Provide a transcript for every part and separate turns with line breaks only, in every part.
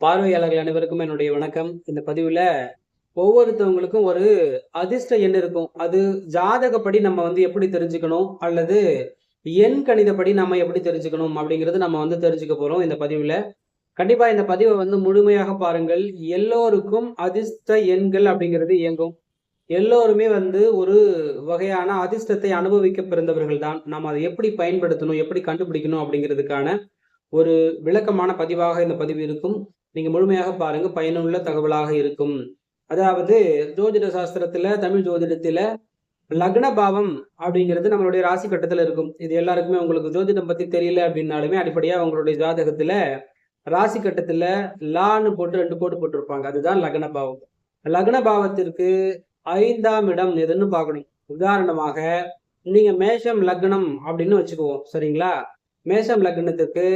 பார்வையாளர்கள் அனைவருக்கும் என்னுடைய வணக்கம். இந்த பதிவுல ஒவ்வொருத்தவங்களுக்கும் ஒரு அதிர்ஷ்ட எண் இருக்கும். அது ஜாதகப்படி நம்ம எப்படி தெரிஞ்சுக்கணும், அல்லது எண் கணிதப்படி நம்ம எப்படி தெரிஞ்சுக்கணும் அப்படிங்கிறது நம்ம தெரிஞ்சுக்க போறோம் இந்த பதிவுல. கண்டிப்பா இந்த பதிவை முழுமையாக பாருங்கள். எல்லோருக்கும் அதிர்ஷ்ட எண்கள் அப்படிங்கிறது இயங்கும். எல்லோருமே ஒரு வகையான அதிர்ஷ்டத்தை அனுபவிக்க பிறந்தவர்கள் தான். நாம் அதை எப்படி பயன்படுத்தணும், எப்படி கண்டுபிடிக்கணும் அப்படிங்கிறதுக்கான ஒரு விளக்கமான பதிவாக இந்த பதிவு இருக்கும். நீங்க முழுமையாக பாருங்க, பயனுள்ள தகவலாக இருக்கும். அதாவது ஜோதிட சாஸ்திரத்துல, தமிழ் ஜோதிடத்துல லக்ன பாவம் அப்படிங்கிறது நம்மளுடைய ராசி கட்டத்துல இருக்கும். இது எல்லாருக்குமே உங்களுக்கு ஜோதிடம் பத்தி தெரியல அப்படின்னாலுமே அடிப்படையா உங்களுடைய ஜாதகத்துல ராசி கட்டத்துல லான்னு போட்டு 2 கோடு போட்டிருப்பாங்க. அதுதான் லக்ன பாவம். லக்ன பாவத்திற்கு 5ஆம் இடம் எதுன்னு பார்க்கணும். உதாரணமாக நீங்க மேஷம் லக்னம் அப்படின்னு வச்சுக்குவோம், சரிங்களா? மேஷம் லக்னத்துக்கு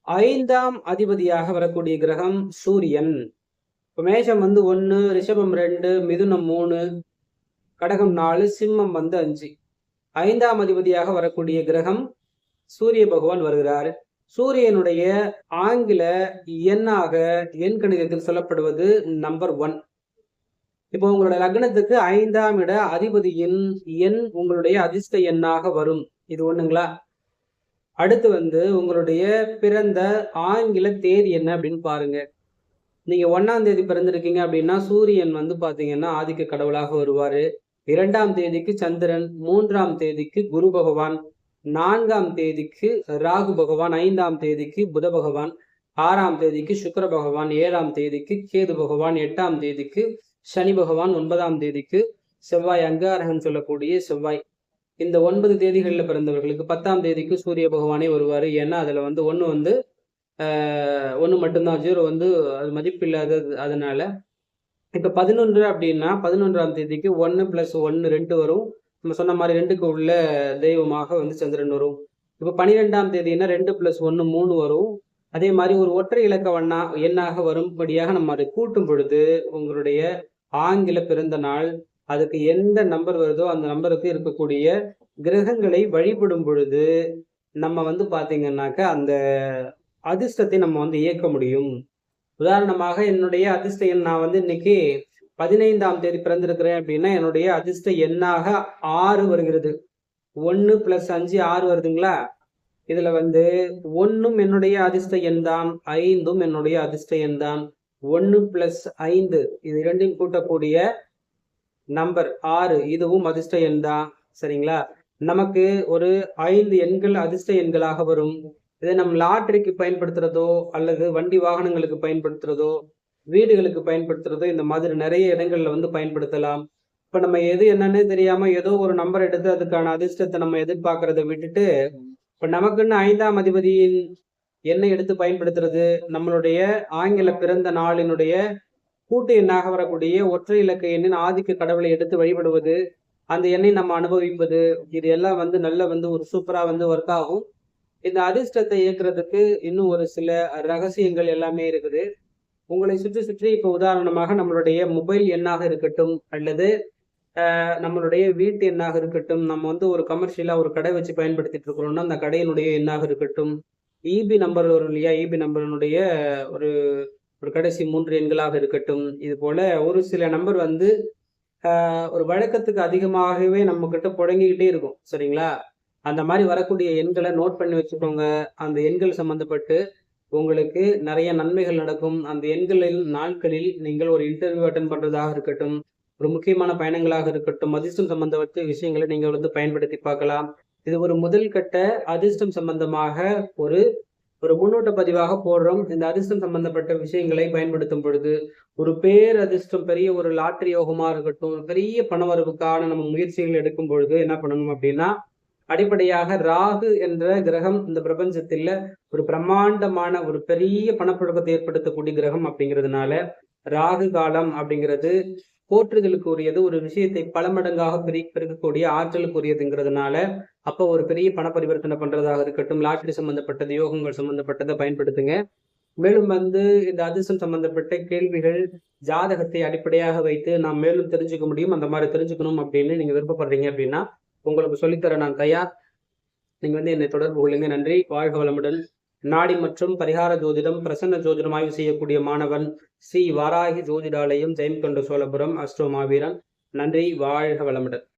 5ஆம் அதிபதியாக வரக்கூடிய கிரகம் சூரியன். இப்போ மேஷம் 1, ரிஷபம் 2, மிதுனம் 3, கடகம் 4, சிம்மம் 5. 5ஆம் அதிபதியாக வரக்கூடிய கிரகம் சூரிய பகவான் வருகிறார். சூரியனுடைய ஆங்கில எண்ணாக எண் கணிதத்தில் சொல்லப்படுவது நம்பர் 1. இப்போ உங்களோட லக்னத்துக்கு 5ஆம் இட அதிபதியின் எண் உங்களுடைய அதிர்ஷ்ட எண்ணாக வரும். இது ஒண்ணுங்களா? அடுத்து உங்களுடைய பிறந்த ஆங்கில தேதி என்ன அப்படின்னு பாருங்க. நீங்க 1ஆம் தேதி பிறந்திருக்கீங்க அப்படின்னா சூரியன் பாத்தீங்கன்னா ஆதிக்க கடவுளாக வருவாரு. 2ஆம் தேதிக்கு சந்திரன், 3ஆம் தேதிக்கு குரு பகவான், 4ஆம் தேதிக்கு ராகு பகவான், 5ஆம் தேதிக்கு புத பகவான், 6ஆம் தேதிக்கு சுக்கிர பகவான், 7ஆம் தேதிக்கு கேது பகவான், 8ஆம் தேதிக்கு சனி பகவான், 9ஆம் தேதிக்கு செவ்வாய், அங்காரகன் சொல்லக்கூடிய செவ்வாய். இந்த 9 தேதிகளில் பிறந்தவர்களுக்கு 10ஆம் தேதிக்கு சூரிய பகவானே வருவார். ஏன்னா அதில் ஒன்று மட்டும்தான், 0 அது மதிப்பு இல்லாதது. அதனால இப்போ 11 அப்படின்னா 11ஆம் தேதிக்கு 1 + 1 2 வரும். நம்ம சொன்ன மாதிரி 2க்கு உள்ள தெய்வமாக சந்திரன் வரும். இப்போ 12ஆம் தேதினா 2 + 1 3 வரும். அதே மாதிரி ஒரு ஒற்றை இலக்க எண்ணாக வரும்படியாக நம்ம அதை கூட்டும் பொழுது உங்களுடைய ஆங்கில பிறந்த நாள் அதுக்கு எந்த நம்பர் வருதோ அந்த நம்பருக்கு இருக்கக்கூடிய கிரகங்களை வழிபடும் பொழுது நம்ம பாத்தீங்கன்னாக்க அந்த அதிர்ஷ்டத்தை நம்ம இயக்க முடியும். உதாரணமாக என்னுடைய அதிர்ஷ்ட எண், நான் இன்னைக்கு 15ஆம் தேதி பிறந்திருக்கிறேன் அப்படின்னா என்னுடைய அதிர்ஷ்ட எண்ணாக 6 வருகிறது. 1 + 5 6 வருதுங்களா? இதுல 1ம் என்னுடைய அதிர்ஷ்ட எண் தான், 5ம் என்னுடைய அதிர்ஷ்ட எண் தான். 1 + 5 இது இரண்டையும் கூட்டக்கூடிய நம்பர் 6, இதுவும் அதிர்ஷ்ட எண் தான், சரிங்களா? நமக்கு ஒரு 5 எண்கள் அதிர்ஷ்ட எண்களாக வரும். இதை நம்ம லாட்டரிக்கு பயன்படுத்துறதோ அல்லது வண்டி வாகனங்களுக்கு பயன்படுத்துறதோ வீடுகளுக்கு பயன்படுத்துறதோ இந்த மாதிரி நிறைய இடங்கள்ல பயன்படுத்தலாம். இப்ப நம்ம எது என்னன்னே தெரியாம ஏதோ ஒரு நம்பர் எடுத்து அதுக்கான அதிர்ஷ்டத்தை நம்ம எதிர்பார்க்கறத விட்டுட்டு இப்ப நமக்குன்னு 5ஆம் அதிபதியின் எண்ணை எடுத்து பயன்படுத்துறது, நம்மளுடைய ஆங்கில பிறந்த நாளினுடைய கூட்டு எண்ணாக வரக்கூடிய ஒற்றை இலக்க எண்ணின் ஆதிக்க கடவுளை எடுத்து வழிபடுவது, அந்த எண்ணை நம்ம அனுபவிப்பது, இது எல்லாம் நல்ல ஒரு சூப்பரா ஒர்க் ஆகும். இந்த அதிர்ஷ்டத்தை இயக்குறதுக்கு இன்னும் ஒரு சில ரகசியங்கள் எல்லாமே இருக்குது. உங்களை சுற்றி சுற்றி இப்ப உதாரணமாக நம்மளுடைய மொபைல் எண்ணாக இருக்கட்டும் அல்லது நம்மளுடைய வீட்டு எண்ணாக இருக்கட்டும், நம்ம ஒரு கமர்ஷியலா ஒரு கடை வச்சு பயன்படுத்திட்டு இருக்கிறோம்னா அந்த கடையினுடைய எண்ணாக இருக்கட்டும், இபி நம்பர் வரும் இல்லையா, இபி நம்பரினுடைய ஒரு ஒரு கடைசி 3 எண்களாக இருக்கட்டும், இது போல ஒரு சில நம்பர் ஒரு வழக்கத்துக்கு அதிகமாகவே நம்ம கிட்ட புழங்கிக்கிட்டே இருக்கும், சரிங்களா? அந்த மாதிரி வரக்கூடிய எண்களை நோட் பண்ணி வச்சுக்கோங்க. அந்த எண்கள் சம்பந்தப்பட்டு உங்களுக்கு நிறைய நன்மைகள் நடக்கும். அந்த எண்களில் நாட்களில் நீங்கள் ஒரு இன்டர்வியூ அட்டன் பண்றதாக இருக்கட்டும், ஒரு முக்கியமான பயணங்களாக இருக்கட்டும், அதிர்ஷ்டம் சம்பந்தப்பட்ட விஷயங்களை நீங்கள் பயன்படுத்தி பார்க்கலாம். இது ஒரு முதல் கட்ட அதிர்ஷ்டம் சம்பந்தமாக ஒரு ஒரு முன்னோட்ட பதிவாக போடுறோம். இந்த அதிர்ஷ்டம் சம்பந்தப்பட்ட விஷயங்களை பயன்படுத்தும் பொழுது ஒரு பேரதிர்ஷ்டம், பெரிய ஒரு லாட்டரி யோகமா இருக்கட்டும், பெரிய பணவரவுக்கான நம்ம முயற்சிகள் எடுக்கும் பொழுது என்ன பண்ணணும் அப்படின்னா, அடிப்படையாக ராகு என்ற கிரகம் இந்த பிரபஞ்சத்தில் ஒரு பிரம்மாண்டமான ஒரு பெரிய பணப்புழக்கத்தை ஏற்படுத்தக்கூடிய கிரகம் அப்படிங்கிறதுனால ராகு காலம் அப்படிங்கிறது போற்றுதலுக்கு உரியது, ஒரு விஷயத்தை பல மடங்காக பெருக்கக்கூடிய ஆற்றலுக்கு உரியதுங்கிறதுனால அப்போ ஒரு பெரிய பண பரிவர்த்தனை பண்றதாக இருக்கட்டும், லாட்டரி சம்பந்தப்பட்டது, யோகங்கள் சம்பந்தப்பட்டதை பயன்படுத்துங்க. மேலும் இந்த அதிர்ஷ்டம் சம்பந்தப்பட்ட கேள்விகள் ஜாதகத்தை அடிப்படையாக வைத்து நாம் மேலும் தெரிஞ்சுக்க முடியும். அந்த மாதிரி தெரிஞ்சுக்கணும் அப்படின்னு நீங்க விருப்பப்படுறீங்க அப்படின்னா உங்களுக்கு சொல்லித்தர நான் தயார். நீங்க என்னை தொடர்பு கொள்ளுங்க. நன்றி, வாழ்க வளமுடன். நாடி மற்றும் பரிகார ஜோதிடம், பிரசன்ன ஜோதிடம் ஆய்வு செய்யக்கூடிய மாணவன், ஸ்ரீ வாராகி ஜோதிடாலயம், ஜெயம் கொண்ட சோழபுரம், அஸ்ட்ரோ மாவீரன். நன்றி. வாழ்க வளமுடன்.